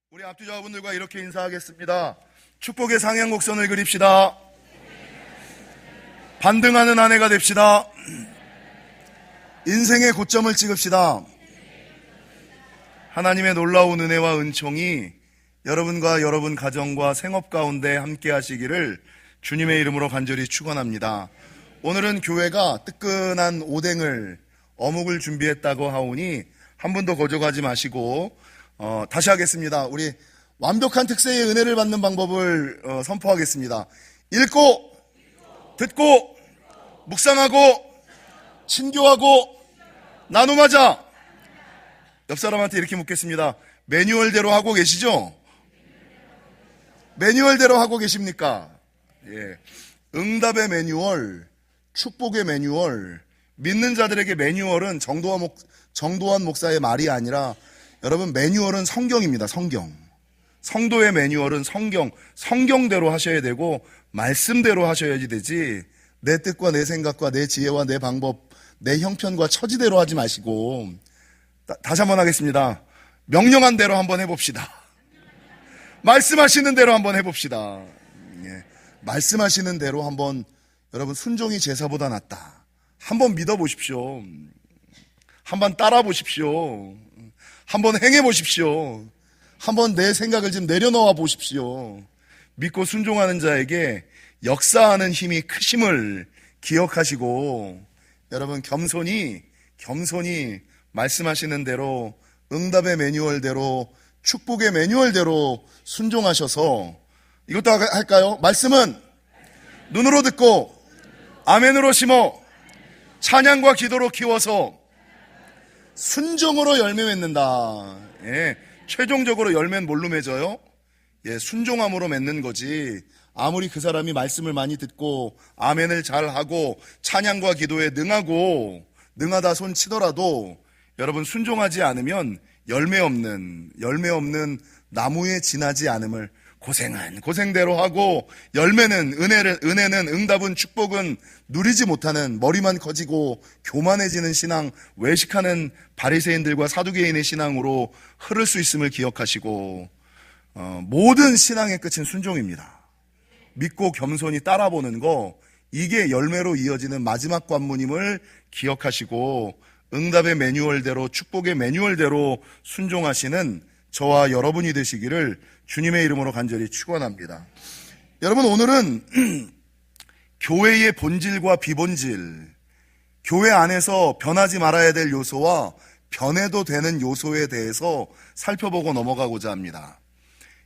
우리 앞뒤좌우분들과 이렇게 인사하겠습니다. 축복의 상향곡선을 그립시다. 반등하는 한 해가 됩시다. 인생의 고점을 찍읍시다. 하나님의 놀라운 은혜와 은총이 여러분과 여러분 가정과 생업 가운데 함께 하시기를 주님의 이름으로 간절히 축원합니다. 오늘은 교회가 뜨끈한 오뎅을 어묵을 준비했다고 하오니 한 분도 거절하지 마시고 다시 하겠습니다. 우리 완벽한 특세의 은혜를 받는 방법을 선포하겠습니다. 읽고 듣고 묵상하고 친교하고 나눔하자. 옆 사람한테 이렇게 묻겠습니다. 매뉴얼대로 하고 계시죠? 매뉴얼대로 하고 계십니까? 예. 응답의 매뉴얼, 축복의 매뉴얼, 믿는 자들에게 매뉴얼은 정도환 목사의 말이 아니라 여러분 매뉴얼은 성경입니다. 성경. 성도의 매뉴얼은 성경대로 하셔야 되고 말씀대로 하셔야지 되지 내 뜻과 내 생각과 내 지혜와 내 방법, 내 형편과 처지대로 하지 마시고 다시 한번 하겠습니다. 명령한 대로 한번 해봅시다. 말씀하시는 대로 한번 해봅시다. 예. 말씀하시는 대로 한번 여러분 순종이 제사보다 낫다. 한번 믿어보십시오. 한번 따라보십시오. 한번 행해보십시오. 한번 내 생각을 좀 내려놓아 보십시오. 믿고 순종하는 자에게 역사하는 힘이 크심을 기억하시고 여러분 겸손히 말씀하시는 대로 응답의 매뉴얼대로 축복의 매뉴얼대로 순종하셔서 이것도 할까요? 말씀은 눈으로 듣고 아멘으로 심어 찬양과 기도로 키워서 순종으로 열매 맺는다. 예, 최종적으로 열매는 뭘로 맺어요? 예, 순종함으로 맺는 거지. 아무리 그 사람이 말씀을 많이 듣고 아멘을 잘하고 찬양과 기도에 능하다 손 치더라도 여러분 순종하지 않으면 열매 없는 나무에 지나지 않음을 고생대로 하고 열매는 은혜는 응답은 축복은 누리지 못하는 머리만 커지고 교만해지는 신앙, 외식하는 바리새인들과 사두개인의 신앙으로 흐를 수 있음을 기억하시고 모든 신앙의 끝은 순종입니다. 믿고 겸손히 따라보는 거 이게 열매로 이어지는 마지막 관문임을 기억하시고 응답의 매뉴얼대로 축복의 매뉴얼대로 순종하시는 저와 여러분이 되시기를 주님의 이름으로 간절히 축원합니다. 여러분 오늘은 교회의 본질과 비본질, 교회 안에서 변하지 말아야 될 요소와 변해도 되는 요소에 대해서 살펴보고 넘어가고자 합니다.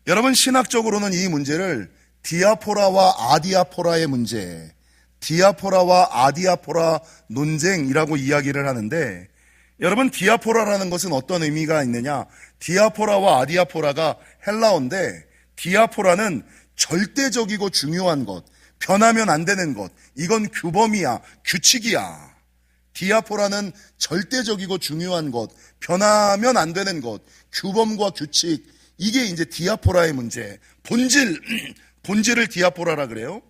여러분 신학적으로는 이 문제를 디아포라와 아디아포라의 문제, 디아포라와 아디아포라 논쟁이라고 이야기를 하는데 여러분 디아포라라는 것은 어떤 의미가 있느냐? 디아포라와 아디아포라가 헬라어인데 디아포라는 절대적이고 중요한 것, 변하면 안 되는 것, 이건 규범이야, 규칙이야. 디아포라는 절대적이고 중요한 것, 변하면 안 되는 것, 규범과 규칙, 이게 이제 디아포라의 문제. 본질을 디아포라라 그래요.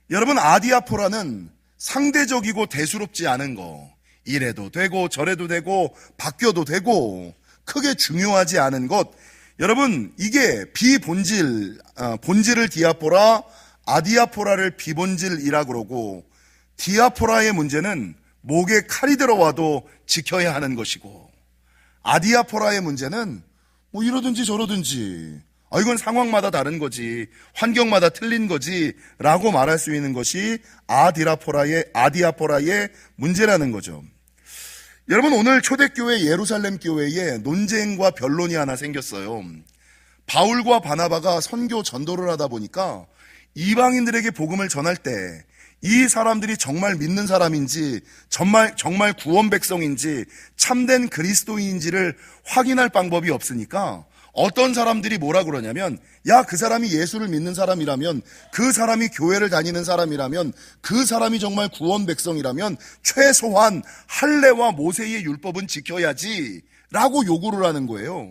여러분 아디아포라는 상대적이고 대수롭지 않은 거, 이래도 되고 저래도 되고 바뀌어도 되고 크게 중요하지 않은 것, 여러분 이게 본질을 디아포라, 아디아포라를 비본질이라 그러고 디아포라의 문제는 목에 칼이 들어와도 지켜야 하는 것이고 아디아포라의 문제는 뭐 이러든지 저러든지 이건 상황마다 다른 거지, 환경마다 틀린 거지 라고 말할 수 있는 것이 아디아포라의 문제라는 거죠. 여러분 오늘 초대교회 예루살렘 교회에 논쟁과 변론이 하나 생겼어요. 바울과 바나바가 선교 전도를 하다 보니까 이방인들에게 복음을 전할 때 이 사람들이 정말 믿는 사람인지 정말 구원 백성인지 참된 그리스도인인지를 확인할 방법이 없으니까 어떤 사람들이 뭐라 그러냐면 야, 그 사람이 예수를 믿는 사람이라면, 그 사람이 교회를 다니는 사람이라면, 그 사람이 정말 구원 백성이라면 최소한 할례와 모세의 율법은 지켜야지 라고 요구를 하는 거예요.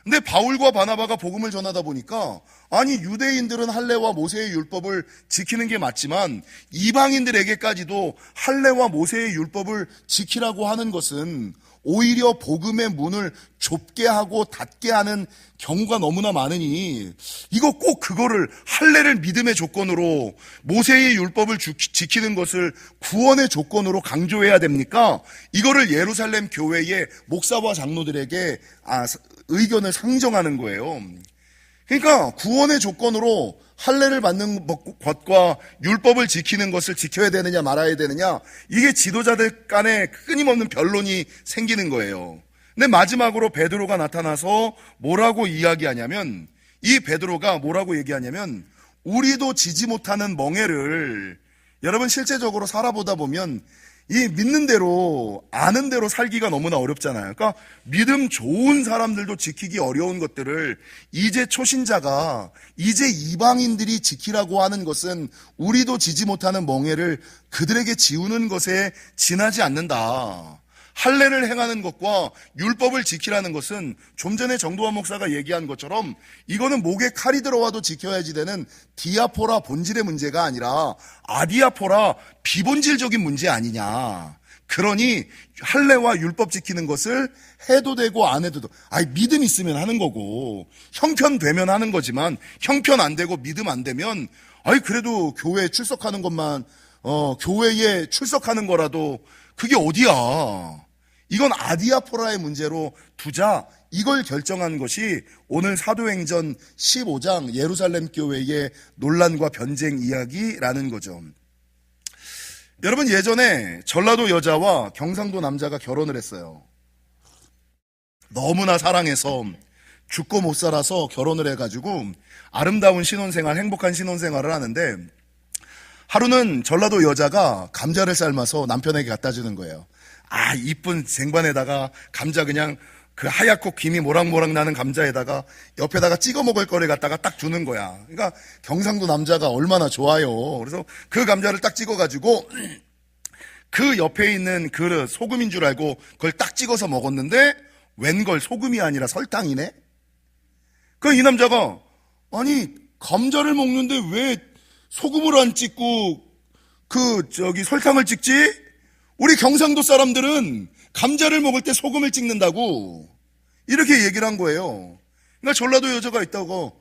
근데 바울과 바나바가 복음을 전하다 보니까 아니 유대인들은 할례와 모세의 율법을 지키는 게 맞지만 이방인들에게까지도 할례와 모세의 율법을 지키라고 하는 것은 오히려 복음의 문을 좁게 하고 닫게 하는 경우가 너무나 많으니 이거 꼭 그거를 할례를 믿음의 조건으로 모세의 율법을 지키는 것을 구원의 조건으로 강조해야 됩니까? 이거를 예루살렘 교회의 목사와 장로들에게 의견을 상정하는 거예요. 그러니까 구원의 조건으로 할례를 받는 것과 율법을 지키는 것을 지켜야 되느냐 말아야 되느냐, 이게 지도자들 간에 끊임없는 변론이 생기는 거예요. 근데 마지막으로 베드로가 나타나서 뭐라고 이야기하냐면, 이 베드로가 뭐라고 얘기하냐면, 우리도 지지 못하는 멍에를, 여러분 실제적으로 살아보다 보면 이 믿는 대로 아는 대로 살기가 너무나 어렵잖아요. 그러니까 믿음 좋은 사람들도 지키기 어려운 것들을 이제 초신자가, 이제 이방인들이 지키라고 하는 것은 우리도 지지 못하는 멍에를 그들에게 지우는 것에 지나지 않는다. 할례를 행하는 것과 율법을 지키라는 것은 좀 전에 정도환 목사가 얘기한 것처럼 이거는 목에 칼이 들어와도 지켜야지 되는 디아포라 본질의 문제가 아니라 아디아포라 비본질적인 문제 아니냐. 그러니 할례와 율법 지키는 것을 해도 되고 안 해도 되고, 믿음 있으면 하는 거고 형편 되면 하는 거지만 형편 안 되고 믿음 안 되면 그래도 교회에 출석하는 것만 교회에 출석하는 거라도 그게 어디야. 이건 아디아포라의 문제로 두자, 이걸 결정한 것이 오늘 사도행전 15장 예루살렘 교회의 논란과 변쟁 이야기라는 거죠. 여러분, 예전에 전라도 여자와 경상도 남자가 결혼을 했어요. 너무나 사랑해서 죽고 못 살아서 결혼을 해가지고 아름다운 신혼생활, 행복한 신혼생활을 하는데, 하루는 전라도 여자가 감자를 삶아서 남편에게 갖다 주는 거예요. 이쁜 쟁반에다가 감자, 그냥 그 하얗고 김이 모락모락 나는 감자에다가 옆에다가 찍어 먹을 거를 갖다가 딱 주는 거야. 그러니까 경상도 남자가 얼마나 좋아요. 그래서 그 감자를 딱 찍어가지고 그 옆에 있는 그릇, 소금인 줄 알고 그걸 딱 찍어서 먹었는데 웬걸 설탕이 아니라 설탕이네? 이 남자가 감자를 먹는데 왜 소금을 안 찍고 설탕을 찍지? 우리 경상도 사람들은 감자를 먹을 때 소금을 찍는다고 이렇게 얘기를 한 거예요. 그러니까 전라도 여자가 있다고,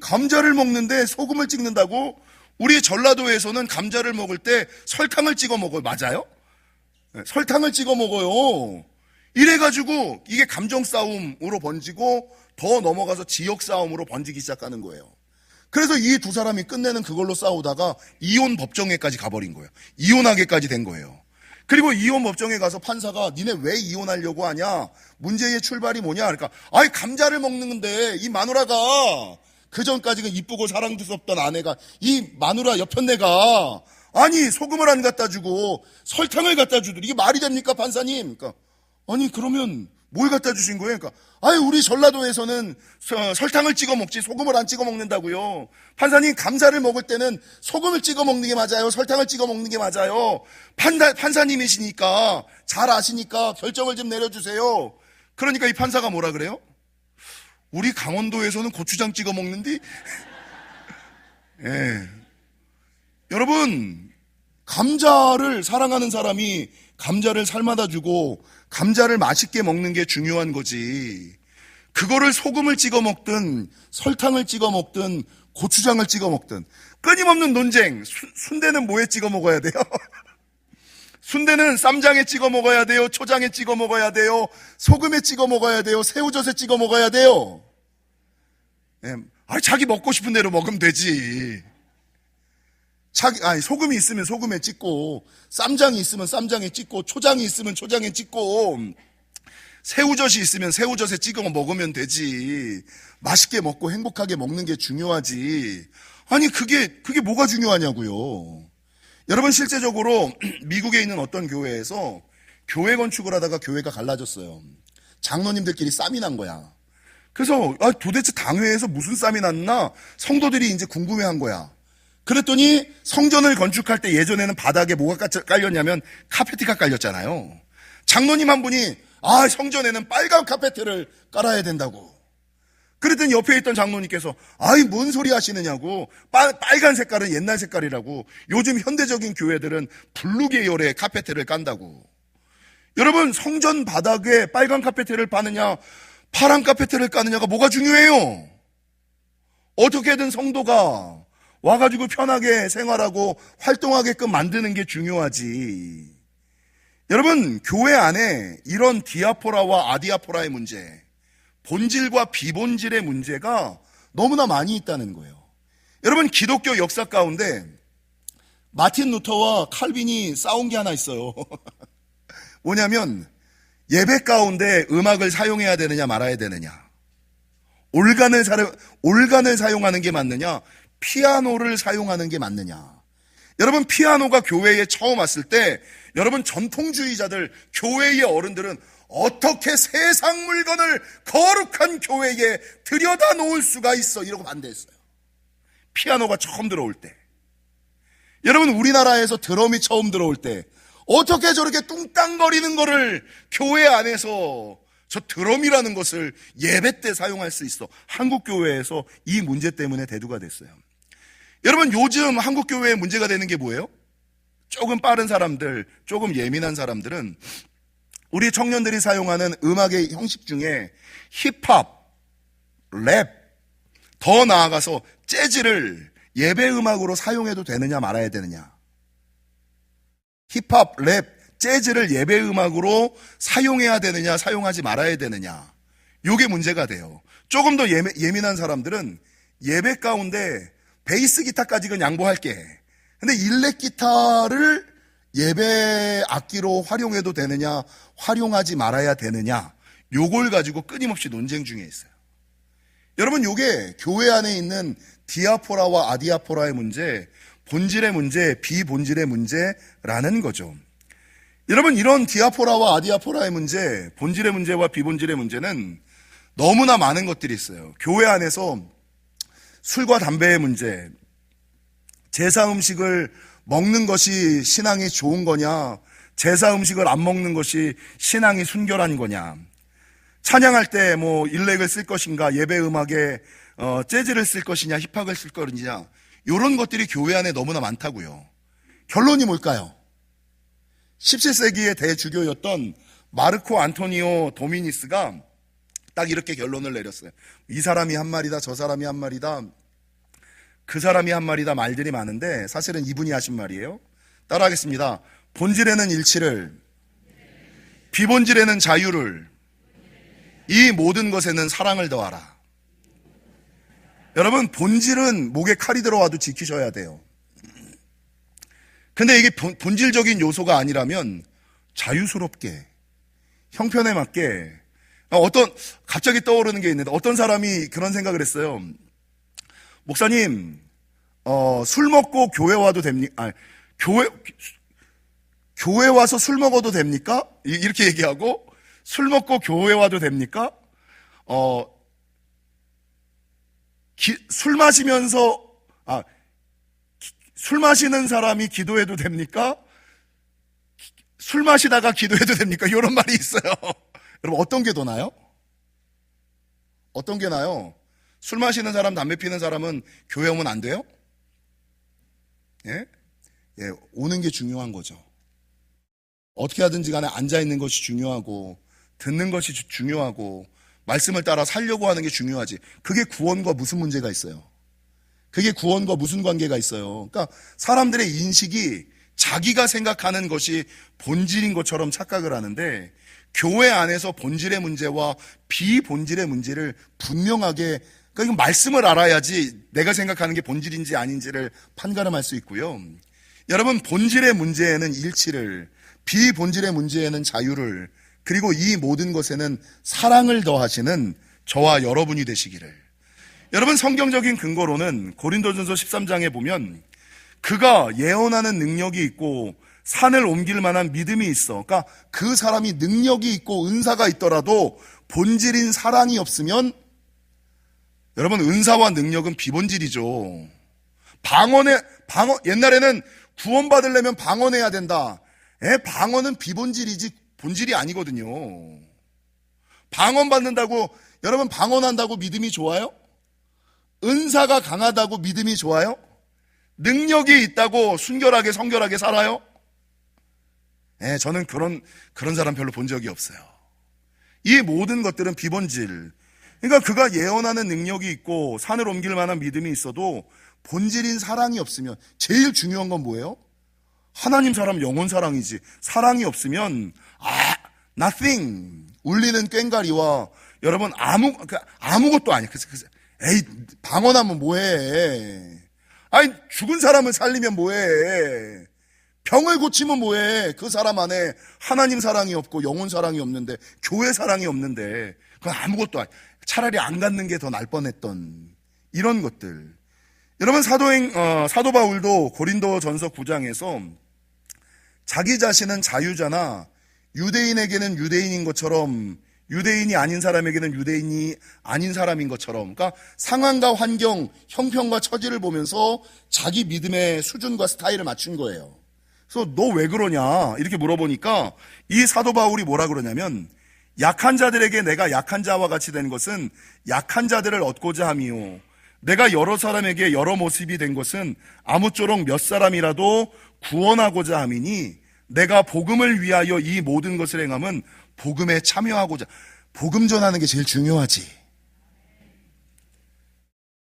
감자를 먹는데 소금을 찍는다고? 우리 전라도에서는 감자를 먹을 때 설탕을 찍어 먹어요. 맞아요? 네, 설탕을 찍어 먹어요. 이래가지고 이게 감정 싸움으로 번지고 더 넘어가서 지역 싸움으로 번지기 시작하는 거예요. 그래서 이 두 사람이 끝내는 그걸로 싸우다가 이혼 법정에까지 가버린 거예요. 이혼하게까지 된 거예요. 그리고 이혼 법정에 가서 판사가 니네 왜 이혼하려고 하냐? 문제의 출발이 뭐냐? 그러니까 감자를 먹는데 이 마누라가 그전까지는 이쁘고 사랑스럽던 아내가, 이 마누라 옆편네가 소금을 안 갖다 주고 설탕을 갖다 주더니 이게 말이 됩니까, 판사님? 그러니까 그러면 뭘 갖다 주신 거예요? 그러니까 우리 전라도에서는 설탕을 찍어 먹지 소금을 안 찍어 먹는다고요. 판사님, 감자를 먹을 때는 소금을 찍어 먹는 게 맞아요? 설탕을 찍어 먹는 게 맞아요? 판사님이시니까 잘 아시니까 결정을 좀 내려주세요. 그러니까 이 판사가 뭐라 그래요? 우리 강원도에서는 고추장 찍어 먹는디? 예. 여러분, 감자를 사랑하는 사람이 감자를 삶아다 주고 감자를 맛있게 먹는 게 중요한 거지, 그거를 소금을 찍어 먹든 설탕을 찍어 먹든 고추장을 찍어 먹든 끊임없는 논쟁. 순대는 뭐에 찍어 먹어야 돼요? 순대는 쌈장에 찍어 먹어야 돼요? 초장에 찍어 먹어야 돼요? 소금에 찍어 먹어야 돼요? 새우젓에 찍어 먹어야 돼요? 예. 자기 먹고 싶은 대로 먹으면 되지. 소금이 있으면 소금에 찍고, 쌈장이 있으면 쌈장에 찍고, 초장이 있으면 초장에 찍고, 새우젓이 있으면 새우젓에 찍어 먹으면 되지. 맛있게 먹고 행복하게 먹는 게 중요하지. 그게 뭐가 중요하냐고요. 여러분, 실제적으로 미국에 있는 어떤 교회에서 교회 건축을 하다가 교회가 갈라졌어요. 장로님들끼리 쌈이 난 거야. 그래서 도대체 당회에서 무슨 쌈이 났나 성도들이 이제 궁금해한 거야. 그랬더니 성전을 건축할 때 예전에는 바닥에 뭐가 깔렸냐면 카페트가 깔렸잖아요. 장로님 한 분이 성전에는 빨간 카페트를 깔아야 된다고. 그랬더니 옆에 있던 장로님께서 아이 뭔 소리 하시느냐고, 빨간 색깔은 옛날 색깔이라고, 요즘 현대적인 교회들은 블루 계열의 카페트를 깐다고. 여러분, 성전 바닥에 빨간 카페트를 까느냐 파란 카페트를 까느냐가 뭐가 중요해요? 어떻게든 성도가 와가지고 편하게 생활하고 활동하게끔 만드는 게 중요하지. 여러분, 교회 안에 이런 디아포라와 아디아포라의 문제, 본질과 비본질의 문제가 너무나 많이 있다는 거예요. 여러분, 기독교 역사 가운데 마틴 루터와 칼빈이 싸운 게 하나 있어요. 뭐냐면 예배 가운데 음악을 사용해야 되느냐 말아야 되느냐, 올간을 사용하는 게 맞느냐, 피아노를 사용하는 게 맞느냐. 여러분, 피아노가 교회에 처음 왔을 때 여러분, 전통주의자들, 교회의 어른들은 어떻게 세상 물건을 거룩한 교회에 들여다 놓을 수가 있어, 이러고 반대했어요. 피아노가 처음 들어올 때. 여러분, 우리나라에서 드럼이 처음 들어올 때 어떻게 저렇게 뚱땅거리는 거를 교회 안에서 저 드럼이라는 것을 예배 때 사용할 수 있어. 한국 교회에서 이 문제 때문에 대두가 됐어요. 여러분, 요즘 한국 교회에 문제가 되는 게 뭐예요? 조금 빠른 사람들, 조금 예민한 사람들은 우리 청년들이 사용하는 음악의 형식 중에 힙합, 랩, 더 나아가서 재즈를 예배 음악으로 사용해도 되느냐 말아야 되느냐. 힙합, 랩, 재즈를 예배 음악으로 사용해야 되느냐 사용하지 말아야 되느냐. 요게 문제가 돼요. 조금 더 예민한 사람들은 예배 가운데 베이스 기타까지 는 양보할게. 근데 일렉 기타를 예배 악기로 활용해도 되느냐, 활용하지 말아야 되느냐, 요걸 가지고 끊임없이 논쟁 중에 있어요. 여러분, 요게 교회 안에 있는 디아포라와 아디아포라의 문제, 본질의 문제, 비본질의 문제라는 거죠. 여러분, 이런 디아포라와 아디아포라의 문제, 본질의 문제와 비본질의 문제는 너무나 많은 것들이 있어요. 교회 안에서 술과 담배의 문제, 제사 음식을 먹는 것이 신앙이 좋은 거냐, 제사 음식을 안 먹는 것이 신앙이 순결한 거냐, 찬양할 때 뭐 일렉을 쓸 것인가, 예배 음악에 재즈를 쓸 것이냐, 힙합을 쓸 것이냐, 이런 것들이 교회 안에 너무나 많다고요. 결론이 뭘까요? 17세기의 대주교였던 마르코 안토니오 도미니스가 딱 이렇게 결론을 내렸어요. 이 사람이 한 말이다, 저 사람이 한 말이다, 그 사람이 한 말이다, 말들이 많은데 사실은 이분이 하신 말이에요. 따라하겠습니다. 본질에는 일치를, 비본질에는 자유를, 이 모든 것에는 사랑을 더하라. 여러분, 본질은 목에 칼이 들어와도 지키셔야 돼요. 근데 이게 본질적인 요소가 아니라면 자유스럽게, 형편에 맞게, 갑자기 떠오르는 게 있는데, 어떤 사람이 그런 생각을 했어요. 목사님, 술 먹고 교회 와도 됩니까? 교회 와서 술 먹어도 됩니까? 이렇게 얘기하고, 술 먹고 교회 와도 됩니까? 술 마시면서, 술 마시는 사람이 기도해도 됩니까? 술 마시다가 기도해도 됩니까? 이런 말이 있어요. 여러분, 어떤 게 더 나요? 어떤 게 나요? 술 마시는 사람, 담배 피는 사람은 교회 오면 안 돼요? 예? 예, 오는 게 중요한 거죠. 어떻게 하든지 간에 앉아있는 것이 중요하고, 듣는 것이 중요하고, 말씀을 따라 살려고 하는 게 중요하지. 그게 구원과 무슨 문제가 있어요? 그게 구원과 무슨 관계가 있어요? 그러니까 사람들의 인식이 자기가 생각하는 것이 본질인 것처럼 착각을 하는데, 교회 안에서 본질의 문제와 비본질의 문제를 분명하게, 그러니까 이건 말씀을 알아야지 내가 생각하는 게 본질인지 아닌지를 판가름할 수 있고요. 여러분, 본질의 문제에는 일치를, 비본질의 문제에는 자유를, 그리고 이 모든 것에는 사랑을 더하시는 저와 여러분이 되시기를. 여러분, 성경적인 근거로는 고린도전서 13장에 보면 그가 예언하는 능력이 있고 산을 옮길 만한 믿음이 있어. 그러니까 그 사람이 능력이 있고 은사가 있더라도 본질인 사랑이 없으면, 여러분, 은사와 능력은 비본질이죠. 옛날에는 구원받으려면 방언해야 된다. 방언은 비본질이지 본질이 아니거든요. 방언받는다고, 여러분 방언한다고 믿음이 좋아요? 은사가 강하다고 믿음이 좋아요? 능력이 있다고 순결하게 성결하게 살아요? 네, 저는 그런 사람 별로 본 적이 없어요. 이 모든 것들은 비본질. 그러니까 그가 예언하는 능력이 있고 산을 옮길 만한 믿음이 있어도 본질인 사랑이 없으면, 제일 중요한 건 뭐예요? 하나님 사람 영혼 사랑이지. 사랑이 없으면 nothing, 울리는 꽹과리와 여러분 아무것도 아니야. 그래서 에이, 방언하면 뭐해? 아니, 죽은 사람을 살리면 뭐해? 병을 고치면 뭐해? 그 사람 안에 하나님 사랑이 없고 영혼 사랑이 없는데, 교회 사랑이 없는데, 그건 아무것도 아니야. 차라리 안 갖는 게 더 날 뻔했던 이런 것들. 여러분, 사도 바울도 고린도전서 9장에서 자기 자신은 자유자나 유대인에게는 유대인인 것처럼 유대인이 아닌 사람에게는 유대인이 아닌 사람인 것처럼, 그러니까 상황과 환경, 형편과 처지를 보면서 자기 믿음의 수준과 스타일을 맞춘 거예요. 그래서 너 왜 그러냐 이렇게 물어보니까 이 사도 바울이 뭐라 그러냐면, 약한 자들에게 내가 약한 자와 같이 된 것은 약한 자들을 얻고자 함이요, 내가 여러 사람에게 여러 모습이 된 것은 아무쪼록 몇 사람이라도 구원하고자 함이니, 내가 복음을 위하여 이 모든 것을 행함은 복음에 참여하고자. 복음 전하는 게 제일 중요하지.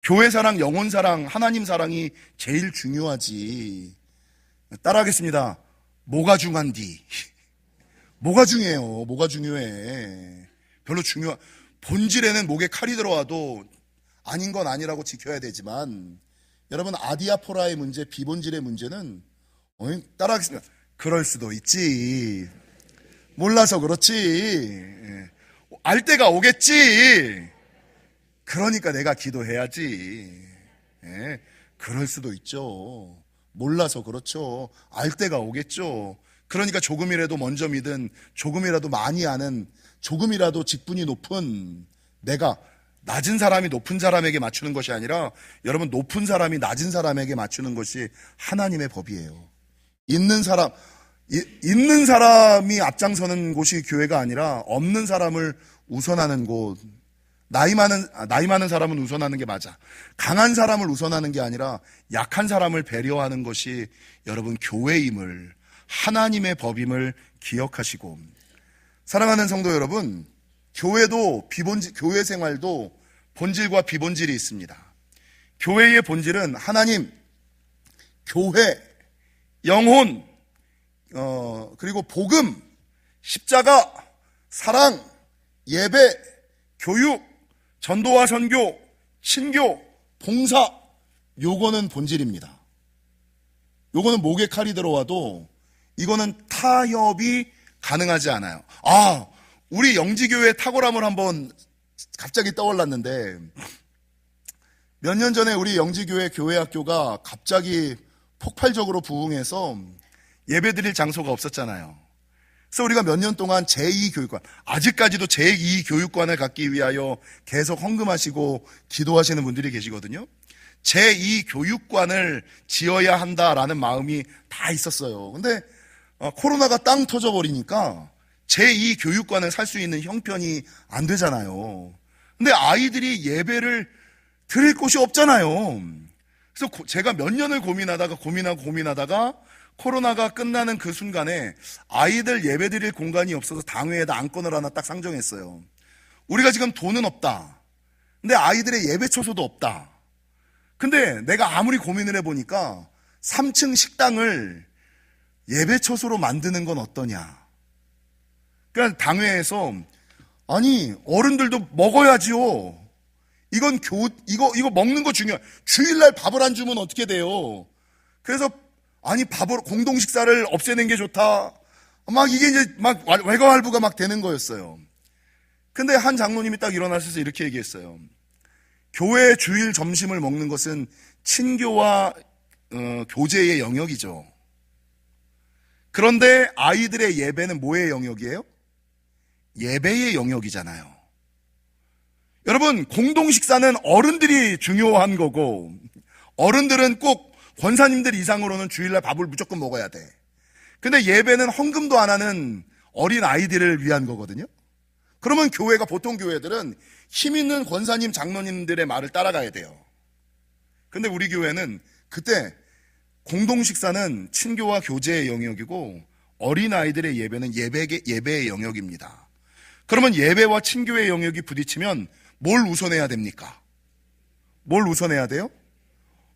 교회 사랑, 영혼 사랑, 하나님 사랑이 제일 중요하지. 따라하겠습니다. 뭐가 중요한디? 뭐가 중요해요? 뭐가 중요해? 별로 본질에는 목에 칼이 들어와도 아닌 건 아니라고 지켜야 되지만, 여러분, 아디아포라의 문제, 비본질의 문제는, 따라하겠습니다. 그럴 수도 있지. 몰라서 그렇지. 알 때가 오겠지. 그러니까 내가 기도해야지. 그럴 수도 있죠. 몰라서 그렇죠. 알 때가 오겠죠. 그러니까 조금이라도 먼저 믿은, 조금이라도 많이 아는, 조금이라도 직분이 높은 내가, 낮은 사람이 높은 사람에게 맞추는 것이 아니라 여러분, 높은 사람이 낮은 사람에게 맞추는 것이 하나님의 법이에요. 있는 사람이 앞장서는 곳이 교회가 아니라 없는 사람을 우선하는 곳. 나이 많은 사람은 우선하는 게 맞아. 강한 사람을 우선하는 게 아니라 약한 사람을 배려하는 것이 여러분 교회임을, 하나님의 법임을 기억하시고, 사랑하는 성도 여러분, 교회 생활도 본질과 비본질이 있습니다. 교회의 본질은 하나님, 교회, 영혼, 그리고 복음, 십자가, 사랑, 예배, 교육, 전도와 선교, 친교, 봉사, 요거는 본질입니다. 요거는 목에 칼이 들어와도 이거는 타협이 가능하지 않아요. 우리 영지교회 탁월함을 한번 갑자기 떠올랐는데, 몇 년 전에 우리 영지교회 교회학교가 갑자기 폭발적으로 부흥해서 예배드릴 장소가 없었잖아요. 그래서 우리가 몇 년 동안 제2교육관, 아직까지도 제2교육관을 갖기 위하여 계속 헌금하시고 기도하시는 분들이 계시거든요. 제2교육관을 지어야 한다라는 마음이 다 있었어요. 근데 코로나가 땅 터져버리니까 제2교육관을 살 수 있는 형편이 안 되잖아요. 근데 아이들이 예배를 드릴 곳이 없잖아요. 그래서 제가 몇 년을 고민하다가 코로나가 끝나는 그 순간에 아이들 예배 드릴 공간이 없어서 당회에다 안건을 하나 딱 상정했어요. 우리가 지금 돈은 없다. 근데 아이들의 예배 처소도 없다. 근데 내가 아무리 고민을 해보니까 3층 식당을 예배 처소로 만드는 건 어떠냐. 그러니까 당회에서, 아니, 어른들도 먹어야지요. 이거 먹는 거 중요해. 주일날 밥을 안 주면 어떻게 돼요? 그래서, 아니, 공동 식사를 없애는 게 좋다. 이게 이제 외과활부가 되는 거였어요. 근데 한 장로님이 딱 일어나셔서 이렇게 얘기했어요. 교회 주일 점심을 먹는 것은 친교와 교제의 영역이죠. 그런데 아이들의 예배는 뭐의 영역이에요? 예배의 영역이잖아요. 여러분, 공동 식사는 어른들이 중요한 거고, 어른들은 꼭 권사님들 이상으로는 주일날 밥을 무조건 먹어야 돼. 근데 예배는 헌금도 안 하는 어린 아이들을 위한 거거든요. 그러면 교회가, 보통 교회들은 힘 있는 권사님, 장로님들의 말을 따라가야 돼요. 근데 우리 교회는 그때 공동 식사는 친교와 교제의 영역이고 어린아이들의 예배는 예배의 영역입니다. 그러면 예배와 친교의 영역이 부딪히면 뭘 우선해야 됩니까? 뭘 우선해야 돼요?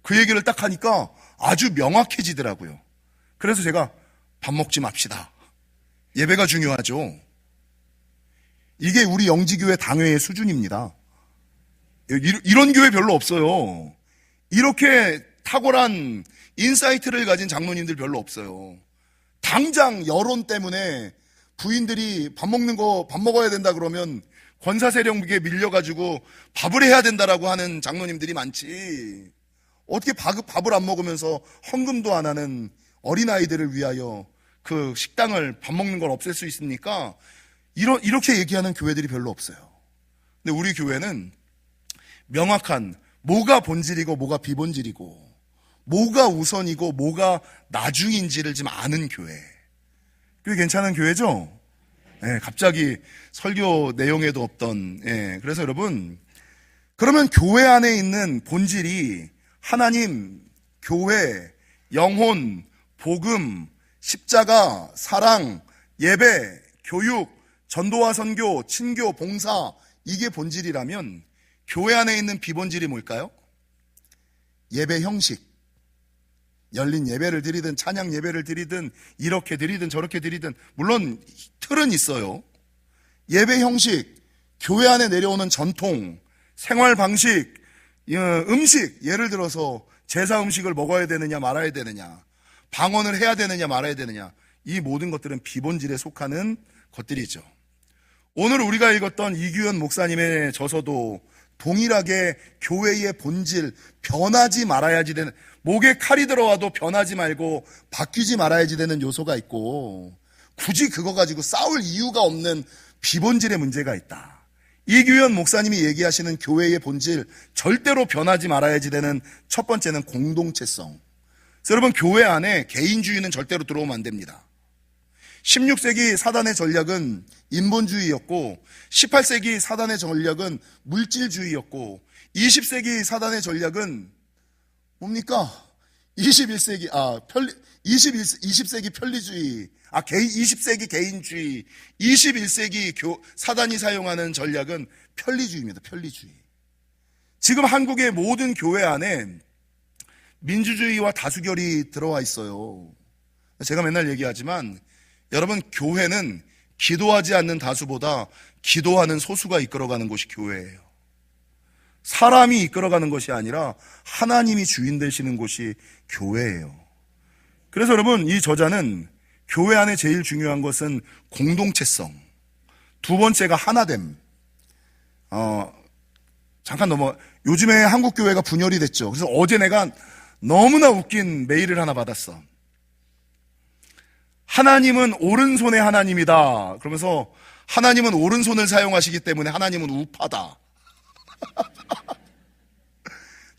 그 얘기를 딱 하니까 아주 명확해지더라고요. 그래서 제가 밥 먹지 맙시다. 예배가 중요하죠. 이게 우리 영지교회 당회의 수준입니다. 이런 교회 별로 없어요. 이렇게 탁월한 인사이트를 가진 장로님들 별로 없어요. 당장 여론 때문에 부인들이 밥 먹어야 된다 그러면 권사 세력에 밀려가지고 밥을 해야 된다라고 하는 장로님들이 많지. 어떻게 밥을 안 먹으면서 헌금도 안 하는 어린아이들을 위하여 그 식당을, 밥 먹는 걸 없앨 수 있습니까? 이렇게 얘기하는 교회들이 별로 없어요. 근데 우리 교회는 명확한, 뭐가 본질이고 뭐가 비본질이고 뭐가 우선이고 뭐가 나중인지를 좀 아는 교회. 꽤 괜찮은 교회죠? 예, 갑자기 설교 내용에도 없던, 예, 그래서 여러분, 그러면 교회 안에 있는 본질이 하나님, 교회, 영혼, 복음, 십자가, 사랑, 예배, 교육, 전도와 선교, 친교, 봉사, 이게 본질이라면 교회 안에 있는 비본질이 뭘까요? 예배 형식. 열린 예배를 드리든 찬양 예배를 드리든 이렇게 드리든 저렇게 드리든, 물론 틀은 있어요. 예배 형식, 교회 안에 내려오는 전통, 생활 방식, 음식, 예를 들어서 제사 음식을 먹어야 되느냐 말아야 되느냐, 방언을 해야 되느냐 말아야 되느냐, 이 모든 것들은 비본질에 속하는 것들이죠. 오늘 우리가 읽었던 이규현 목사님의 저서도 동일하게 교회의 본질, 변하지 말아야지 되는, 목에 칼이 들어와도 변하지 말고 바뀌지 말아야지 되는 요소가 있고, 굳이 그거 가지고 싸울 이유가 없는 비본질의 문제가 있다. 이규현 목사님이 얘기하시는 교회의 본질, 절대로 변하지 말아야지 되는 첫 번째는 공동체성. 그래서 여러분, 교회 안에 개인주의는 절대로 들어오면 안 됩니다. 16세기 사단의 전략은 인본주의였고, 18세기 사단의 전략은 물질주의였고, 20세기 사단의 전략은 뭡니까? 20세기 편리주의, 20세기 개인주의, 21세기 사단이 사용하는 전략은 편리주의입니다. 편리주의. 지금 한국의 모든 교회 안에 민주주의와 다수결이 들어와 있어요. 제가 맨날 얘기하지만, 여러분, 교회는 기도하지 않는 다수보다 기도하는 소수가 이끌어가는 곳이 교회예요. 사람이 이끌어가는 것이 아니라 하나님이 주인 되시는 곳이 교회예요. 그래서 여러분, 이 저자는 교회 안에 제일 중요한 것은 공동체성, 두 번째가 하나됨. 요즘에 한국 교회가 분열이 됐죠. 그래서 어제 내가 너무나 웃긴 메일을 하나 받았어. 하나님은 오른손의 하나님이다. 그러면서 하나님은 오른손을 사용하시기 때문에 하나님은 우파다.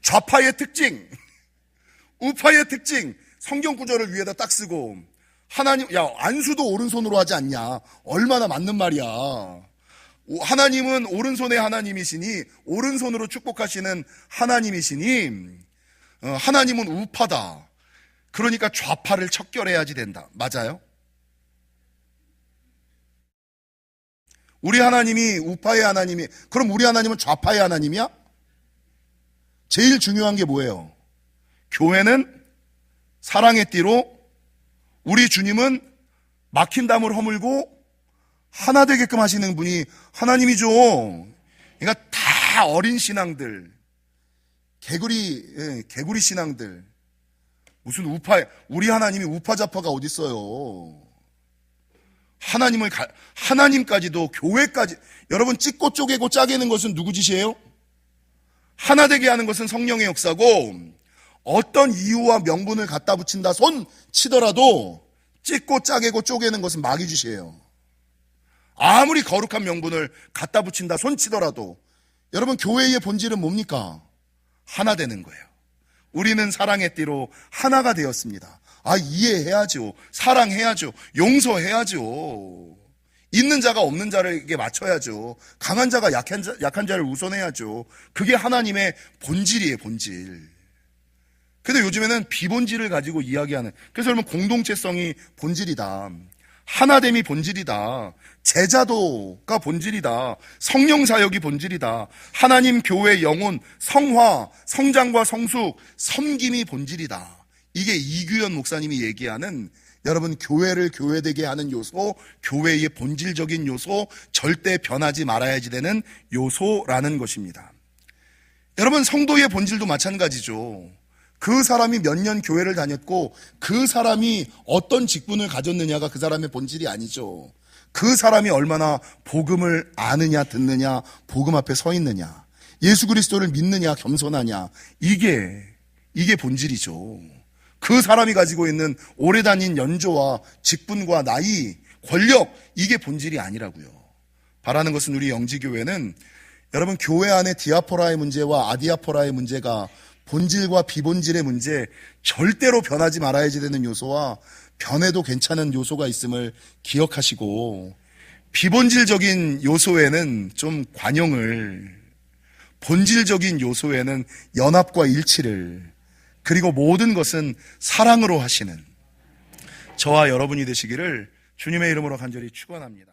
좌파의 특징, 우파의 특징, 성경 구절을 위에다 딱 쓰고, 하나님, 안수도 오른손으로 하지 않냐? 얼마나 맞는 말이야. 하나님은 오른손의 하나님이시니, 오른손으로 축복하시는 하나님이시니, 하나님은 우파다. 그러니까 좌파를 척결해야지 된다. 맞아요? 우리 하나님이 우파의 하나님이, 그럼 우리 하나님은 좌파의 하나님이야? 제일 중요한 게 뭐예요? 교회는 사랑의 띠로, 우리 주님은 막힌 담을 허물고 하나 되게끔 하시는 분이 하나님이죠. 그러니까 다 어린 신앙들, 개구리 신앙들, 무슨 우리 하나님이 우파좌파가 어딨어요. 하나님까지도, 교회까지, 여러분, 찢고 쪼개고 짜개는 것은 누구 짓이에요? 하나 되게 하는 것은 성령의 역사고, 어떤 이유와 명분을 갖다 붙인다 손 치더라도 찢고 짜개고 쪼개는 것은 마귀 짓이에요. 아무리 거룩한 명분을 갖다 붙인다 손 치더라도, 여러분, 교회의 본질은 뭡니까? 하나 되는 거예요. 우리는 사랑의 띠로 하나가 되었습니다. 이해해야죠. 사랑해야죠. 용서해야죠. 있는 자가 없는 자에게 맞춰야죠. 강한 자가 약한 자를 우선해야죠. 그게 하나님의 본질이에요, 본질. 근데 요즘에는 비본질을 가지고 이야기하는, 그래서 여러분 공동체성이 본질이다. 하나됨이 본질이다. 제자도가 본질이다. 성령 사역이 본질이다. 하나님 교회 영혼, 성화, 성장과 성숙, 섬김이 본질이다. 이게 이규현 목사님이 얘기하는 여러분 교회를 교회되게 하는 요소, 교회의 본질적인 요소, 절대 변하지 말아야지 되는 요소라는 것입니다. 여러분 성도의 본질도 마찬가지죠. 그 사람이 몇 년 교회를 다녔고 그 사람이 어떤 직분을 가졌느냐가 그 사람의 본질이 아니죠. 그 사람이 얼마나 복음을 아느냐 듣느냐, 복음 앞에 서 있느냐, 예수 그리스도를 믿느냐 겸손하냐, 이게 본질이죠. 그 사람이 가지고 있는 오래 다닌 연조와 직분과 나이, 권력, 이게 본질이 아니라고요. 바라는 것은 우리 영지교회는 여러분 교회 안에 디아포라의 문제와 아디아포라의 문제가 본질과 비본질의 문제, 절대로 변하지 말아야지 되는 요소와 변해도 괜찮은 요소가 있음을 기억하시고, 비본질적인 요소에는 좀 관용을, 본질적인 요소에는 연합과 일치를, 그리고 모든 것은 사랑으로 하시는 저와 여러분이 되시기를 주님의 이름으로 간절히 축원합니다.